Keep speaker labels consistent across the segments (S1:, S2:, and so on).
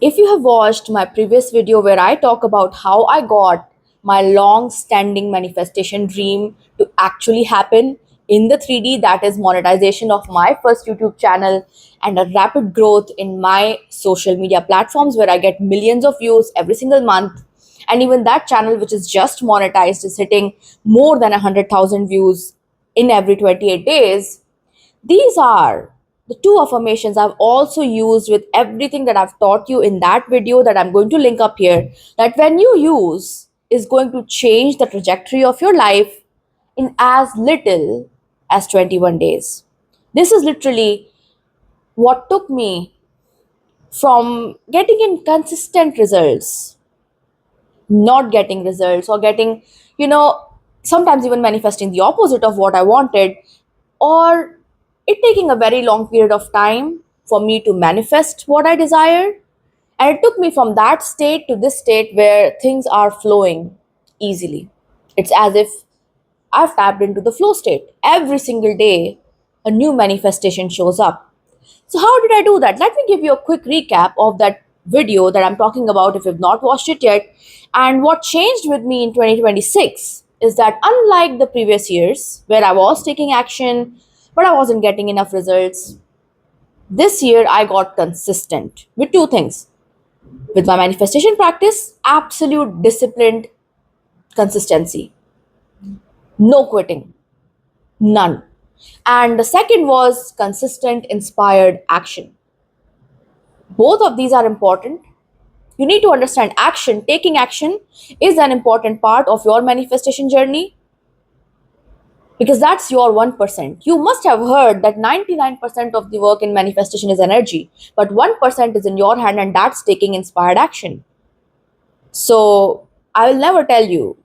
S1: If you have watched my previous video where I talk about how I got my long standing manifestation dream to actually happen in the 3D, that is monetization of my first YouTube channel and a rapid growth in my social media platforms where I get millions of views every single month. And even that channel, which is just monetized, is hitting more than 100,000 views in every 28 days. These are the two affirmations I've also used with everything that I've taught you in that video that I'm going to link up here. That when you use is going to change the trajectory of your life in as little as 21 days. This is literally what took me from getting inconsistent results, not getting results, or getting, sometimes even manifesting the opposite of what I wanted, or it taking a very long period of time for me to manifest what I desire. And it took me from that state to this state where things are flowing easily. It's as if I've tapped into the flow state. Every single day, a new manifestation shows up. So, how did I do that? Let me give you a quick recap of that video that I'm talking about if you've not watched it yet. And what changed with me in 2026 is that, unlike the previous years where I was taking action but I wasn't getting enough results, this year I got consistent with two things: with my manifestation practice, absolute disciplined consistency, no quitting, none. And the second was consistent, inspired action. Both of these are important. You need to understand action. Taking action is an important part of your manifestation journey because that's your 1%. You must have heard that 99% of the work in manifestation is energy, but 1% is in your hand, and that's taking inspired action. So I will never tell you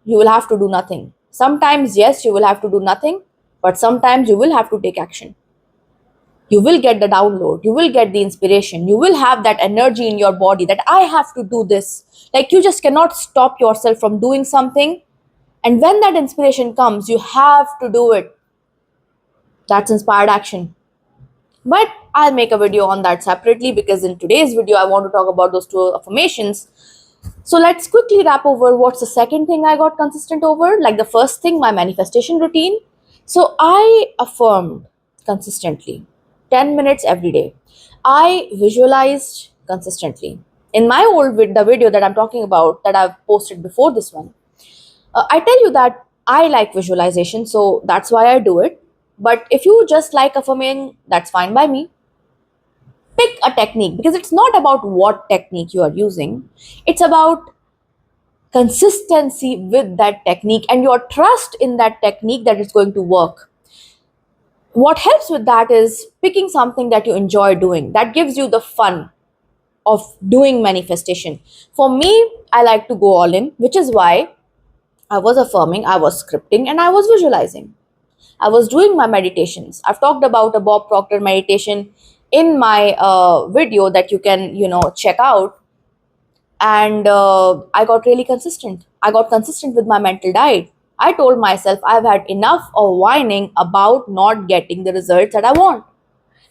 S1: you will have to do nothing. Sometimes, yes, you will have to do nothing, but sometimes you will have to take action. You will get the download, you will get the inspiration, you will have that energy in your body that I have to do this. Like, you just cannot stop yourself from doing something. And when that inspiration comes, you have to do it. That's inspired action. But I'll make a video on that separately because in today's video, I want to talk about those two affirmations. So let's quickly wrap over what's the second thing I got consistent over. Like the first thing, my manifestation routine. So I affirmed consistently 10 minutes every day. I visualized consistently. In my the video that I'm talking about that I've posted before this one, I tell you that I like visualization, so that's why I do it. But if you just like affirming, that's fine by me. Pick a technique because it's not about what technique you are using, it's about consistency with that technique and your trust in that technique that it's going to work. What helps with that is picking something that you enjoy doing, that gives you the fun of doing manifestation. For me, I like to go all in, which is why I was affirming, I was scripting, and I was visualizing. I was doing my meditations. I've talked about a Bob Proctor meditation in my video that you can, check out. And I got really consistent. I got consistent with my mental diet. I told myself I've had enough of whining about not getting the results that I want.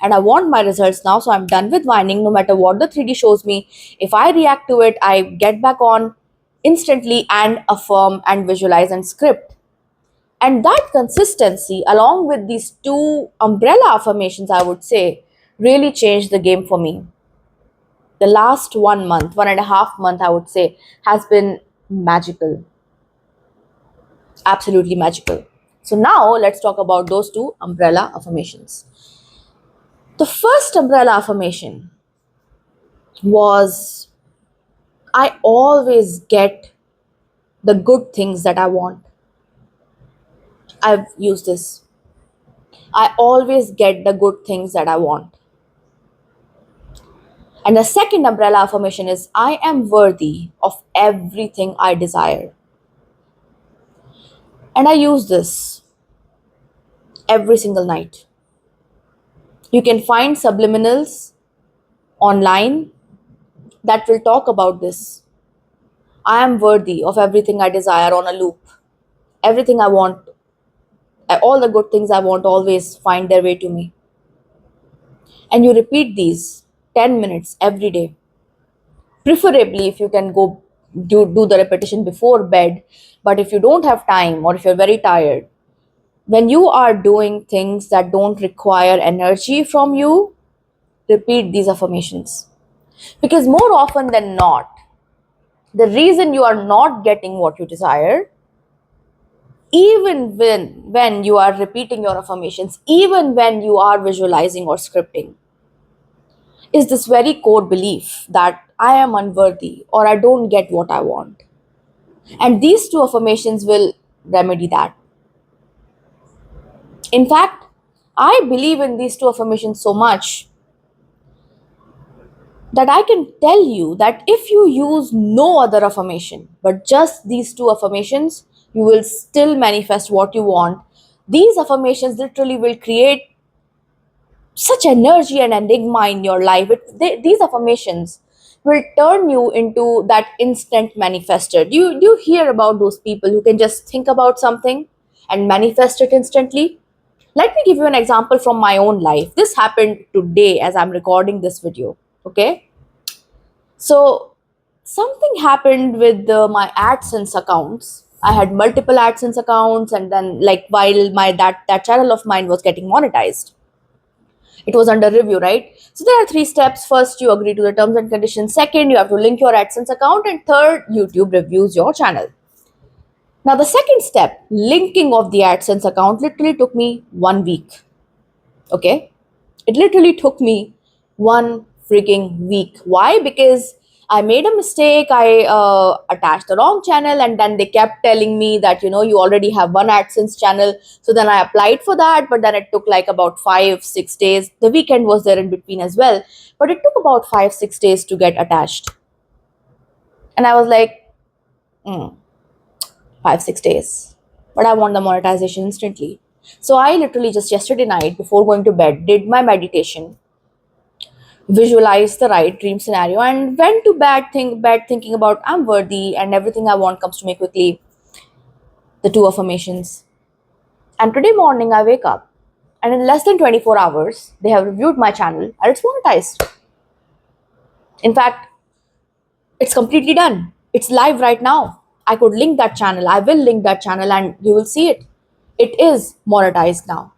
S1: And I want my results now, so I'm done with whining no matter what the 3D shows me. If I react to it, I get back on instantly and affirm and visualize and script. And that consistency, along with these two umbrella affirmations, I would say, really changed the game for me. The last 1 month, 1.5 month, I would say, has been magical, absolutely magical. So now let's talk about those two umbrella affirmations. The first umbrella affirmation was, I always get the good things that I want. I've used this. I always get the good things that I want. And the second umbrella affirmation is, I am worthy of everything I desire. And I use this every single night. You can find subliminals online that will talk about this. I am worthy of everything I desire on a loop. Everything I want, all the good things I want always find their way to me. And you repeat these 10 minutes every day. Preferably, if you can go do the repetition before bed. But if you don't have time, or if you're very tired, when you are doing things that don't require energy from you, repeat these affirmations. Because more often than not, the reason you are not getting what you desire, even when you are repeating your affirmations, even when you are visualizing or scripting, is this very core belief that I am unworthy or I don't get what I want. And these two affirmations will remedy that. In fact, I believe in these two affirmations so much that I can tell you that if you use no other affirmation but just these two affirmations, you will still manifest what you want. These affirmations literally will create such energy and enigma in your life. These affirmations will turn you into that instant manifester. Do you hear about those people who can just think about something and manifest it instantly? Let me give you an example from my own life. This happened today as I'm recording this video. Okay. So something happened with my AdSense accounts. I had multiple AdSense accounts, and then like while my that channel of mine was getting monetized, it was under review, right? So there are three steps. First, you agree to the terms and conditions. Second, you have to link your AdSense account, and third, YouTube reviews your channel. Now, the second step, linking of the AdSense account, literally took me 1 week. Okay, it literally took me 1 freaking week. Why? Because I made a mistake. I attached the wrong channel, and then they kept telling me that you already have one AdSense channel. So then I applied for that, but then it took like about 5-6 days. The weekend was there in between as well, but it took about 5-6 days to get attached. And I was like, 5-6 days, but I want the monetization instantly. So I literally just yesterday night before going to bed did my meditation, visualized the right dream scenario, and went to bed thinking about I'm worthy and everything I want comes to me quickly. The two affirmations. And today morning I wake up, and in less than 24 hours they have reviewed my channel and it's monetized. In fact, it's completely done. It's live right now. I could link that channel. I will link that channel and you will see it. It is monetized now.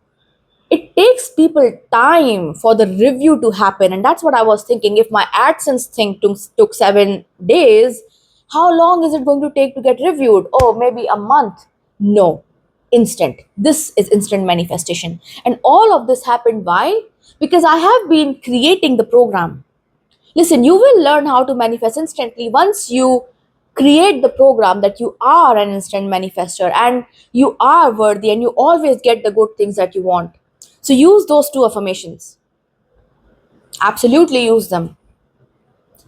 S1: It takes people time for the review to happen. And that's what I was thinking. If my AdSense thing took 7 days, how long is it going to take to get reviewed? Oh, maybe a month. No, instant. This is instant manifestation. And all of this happened. Why? Because I have been creating the program. Listen, you will learn how to manifest instantly once you create the program that you are an instant manifester and you are worthy and you always get the good things that you want. So use those two affirmations. Absolutely use them,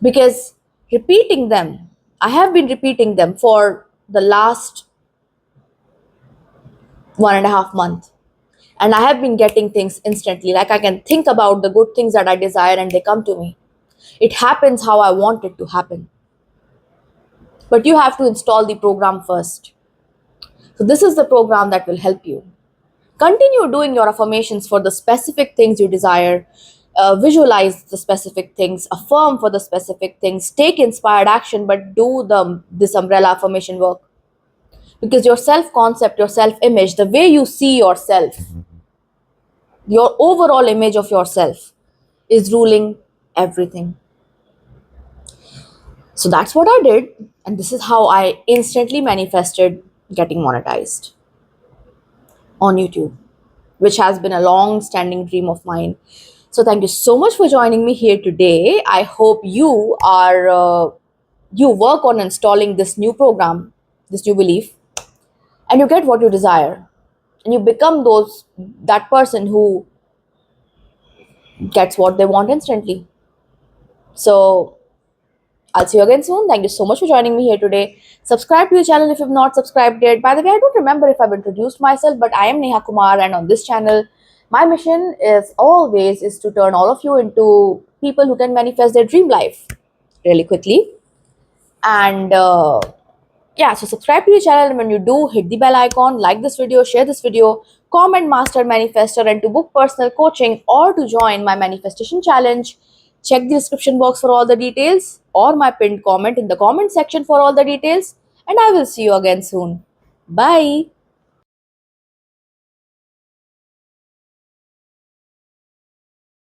S1: because repeating them, I have been repeating them for the last 1.5 months. And I have been getting things instantly. Like I can think about the good things that I desire and they come to me. It happens how I want it to happen. But you have to install the program first. So, this is the program that will help you. Continue doing your affirmations for the specific things you desire. Visualize the specific things, affirm for the specific things, take inspired action, but do this umbrella affirmation work. Because your self concept, your self image, the way you see yourself, your overall image of yourself is ruling everything. So that's what I did, and this is how I instantly manifested getting monetized on YouTube, which has been a long standing dream of mine. So thank you so much for joining me here today. I hope you work on installing this new program, this new belief, and you get what you desire, and you become that person who gets what they want instantly. So I'll see you again soon. Thank you so much for joining me here today. Subscribe to the channel if you've not subscribed yet. By the way, I don't remember if I've introduced myself, but I am Neha Kumar, and on this channel, my mission is to turn all of you into people who can manifest their dream life really quickly. And yeah, so subscribe to the channel, and when you do, hit the bell icon, like this video, share this video, comment Master Manifestor, and to book personal coaching or to join my manifestation challenge, Check the description box for all the details or my pinned comment in the comment section for all the details. And I will see you again soon. Bye.